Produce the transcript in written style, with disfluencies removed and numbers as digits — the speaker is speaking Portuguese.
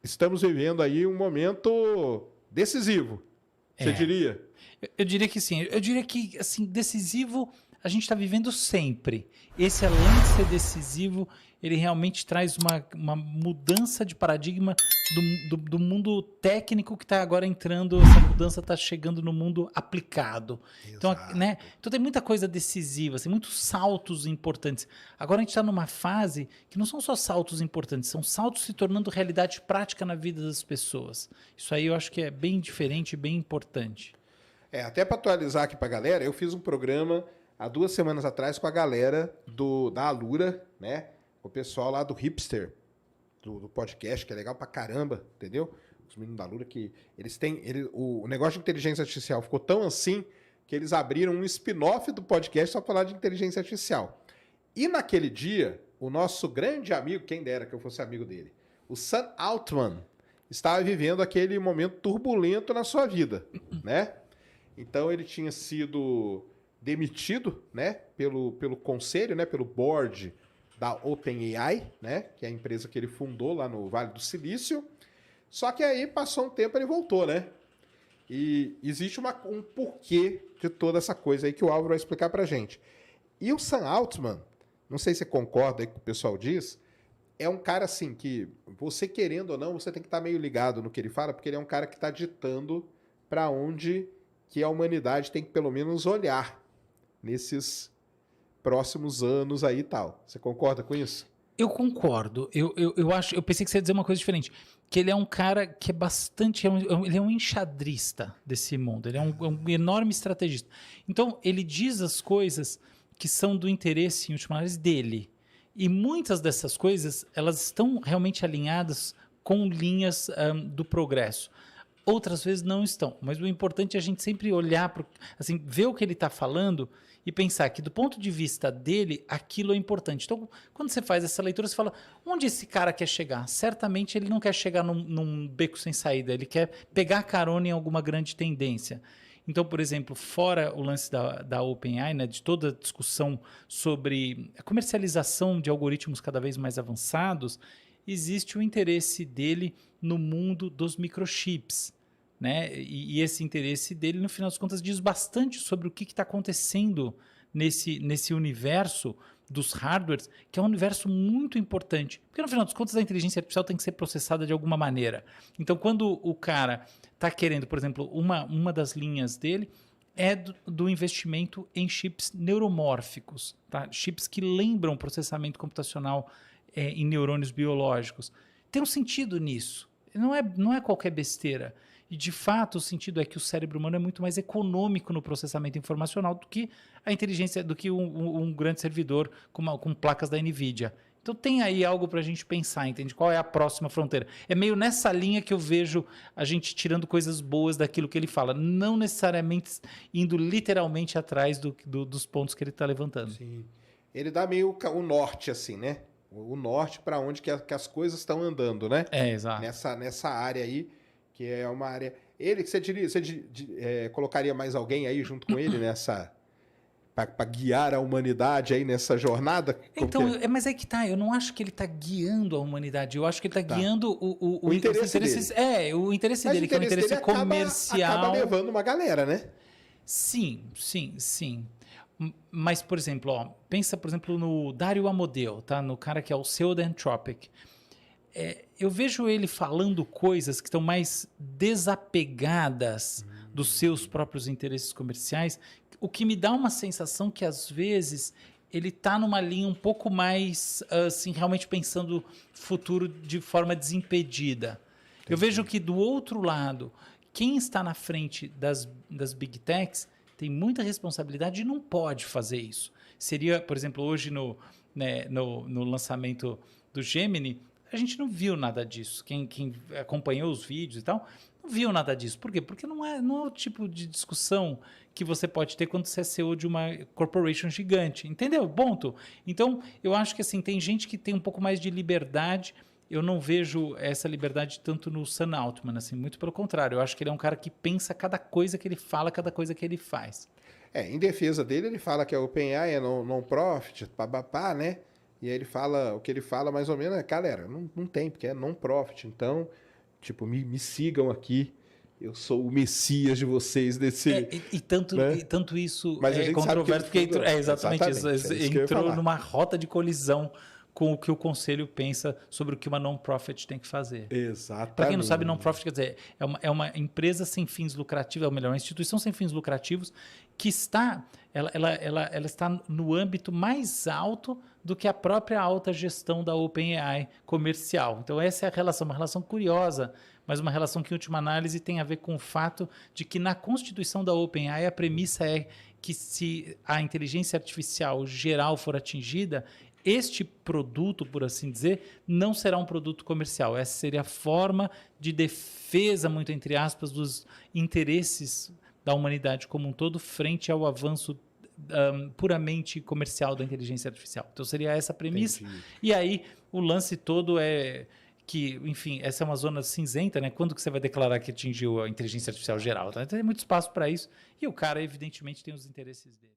estamos vivendo aí um momento decisivo, você diria? Eu diria que sim. Eu diria que, assim, decisivo a gente está vivendo sempre. Esse, além de ser decisivo, ele realmente traz uma mudança de paradigma do mundo técnico que está agora entrando, essa mudança está chegando no mundo aplicado. Então, né? Então tem muita coisa decisiva, tem muitos saltos importantes. Agora a gente está numa fase que não são só saltos importantes, são saltos se tornando realidade prática na vida das pessoas. Isso aí eu acho que é bem diferente e bem importante. Até para atualizar aqui para a galera, eu fiz um programa há 2 semanas atrás com a galera da Alura, né? O pessoal lá do Hipster, do podcast, que é legal pra caramba, entendeu? Os meninos da Alura, que eles têm... o negócio de inteligência artificial ficou tão assim que eles abriram um spin-off do podcast só pra falar de inteligência artificial. E naquele dia, o nosso grande amigo, quem dera que eu fosse amigo dele, o Sam Altman, estava vivendo aquele momento turbulento na sua vida, né? Então ele tinha sido demitido, né, pelo conselho, né, pelo board da OpenAI, né, que é a empresa que ele fundou lá no Vale do Silício. Só que aí passou um tempo e ele voltou, né? E existe um porquê de toda essa coisa aí que o Álvaro vai explicar pra gente. E o Sam Altman, não sei se você concorda aí com o que o pessoal diz, é um cara assim que você querendo ou não, você tem que estar meio ligado no que ele fala, porque ele é um cara que está ditando para onde que a humanidade tem que pelo menos olhar nesses próximos anos aí e tal. Você concorda com isso? Eu concordo. Eu pensei que você ia dizer uma coisa diferente. Que ele é um cara que é bastante... ele é um enxadrista desse mundo. Ele é um enorme estrategista. Então, ele diz as coisas que são do interesse, em última análise, dele. E muitas dessas coisas, elas estão realmente alinhadas com linhas do progresso. Outras vezes não estão, mas o importante é a gente sempre olhar, assim, ver o que ele está falando e pensar que do ponto de vista dele, aquilo é importante. Então, quando você faz essa leitura, você fala, onde esse cara quer chegar? Certamente ele não quer chegar num beco sem saída, ele quer pegar carona em alguma grande tendência. Então, por exemplo, fora o lance da OpenAI, né, de toda a discussão sobre a comercialização de algoritmos cada vez mais avançados, existe o interesse dele no mundo dos microchips. Né? E esse interesse dele, no final das contas, diz bastante sobre o que está acontecendo nesse universo dos hardwares, que é um universo muito importante. Porque, no final das contas, a inteligência artificial tem que ser processada de alguma maneira. Então, quando o cara está querendo, por exemplo, uma das linhas dele é do investimento em chips neuromórficos, tá? Chips que lembram processamento computacional em neurônios biológicos. Tem um sentido nisso. Não é qualquer besteira. E, de fato, o sentido é que o cérebro humano é muito mais econômico no processamento informacional do que a inteligência, do que um grande servidor com placas da NVIDIA. Então, tem aí algo para a gente pensar, entende? Qual é a próxima fronteira? É meio nessa linha que eu vejo a gente tirando coisas boas daquilo que ele fala, não necessariamente indo literalmente atrás dos pontos que ele está levantando. Sim. Ele dá meio o norte, assim, né? O norte para onde que as coisas estão andando, né? Exato. Nessa área aí, que é uma área... Ele, que você diria, colocaria mais alguém aí junto com ele nessa... para guiar a humanidade aí nessa jornada? Então, mas é que tá, eu não acho que ele está guiando a humanidade, eu acho que ele está guiando o interesse dele. O interesse dele, que é um interesse comercial. Acaba levando uma galera, né? Sim. Mas, por exemplo, pensa, por exemplo, no Dario Amodeo, tá? No cara que é o Pseudo-Anthropic. Eu vejo ele falando coisas que estão mais desapegadas dos seus próprios interesses comerciais, o que me dá uma sensação que, às vezes, ele está numa linha um pouco mais, assim, realmente pensando futuro de forma desimpedida. Entendi. Eu vejo que, do outro lado, quem está na frente das Big Techs tem muita responsabilidade e não pode fazer isso. Seria, por exemplo, hoje no lançamento do Gemini, a gente não viu nada disso. Quem acompanhou os vídeos e tal, não viu nada disso. Por quê? Porque não é o tipo de discussão que você pode ter quando você é CEO de uma corporation gigante. Entendeu? Ponto. Então, eu acho que assim, tem gente que tem um pouco mais de liberdade. Eu não vejo essa liberdade tanto no Sam Altman, assim, muito pelo contrário. Eu acho que ele é um cara que pensa cada coisa que ele fala, cada coisa que ele faz. Em defesa dele, ele fala que a OpenAI é non-profit, papapá, né? E aí ele fala, o que ele fala mais ou menos é, galera, não tem, porque é non-profit. Então, tipo, me sigam aqui. Eu sou o messias de vocês desse... né? E tanto isso Mas a é gente sabe que controverso, porque no fundo exatamente isso. exatamente, é isso que eu ia Entrou falar. numa rota de colisão com o que o conselho pensa sobre o que uma non-profit tem que fazer. Exatamente. Para quem não sabe, non-profit quer dizer, é uma empresa sem fins lucrativos, ou melhor, uma instituição sem fins lucrativos que ela está no âmbito mais alto do que a própria alta gestão da OpenAI comercial. Então essa é a relação, uma relação curiosa, mas uma relação que, em última análise, tem a ver com o fato de que na constituição da OpenAI a premissa é que se a inteligência artificial geral for atingida, este produto, por assim dizer, não será um produto comercial. Essa seria a forma de defesa, muito entre aspas, dos interesses da humanidade como um todo frente ao avanço puramente comercial da inteligência artificial. Então seria essa a premissa. Entendi. E aí o lance todo é que, enfim, essa é uma zona cinzenta, né? Quando que você vai declarar que atingiu a inteligência artificial geral? Tá? Tem muito espaço para isso. E o cara, evidentemente, tem os interesses dele.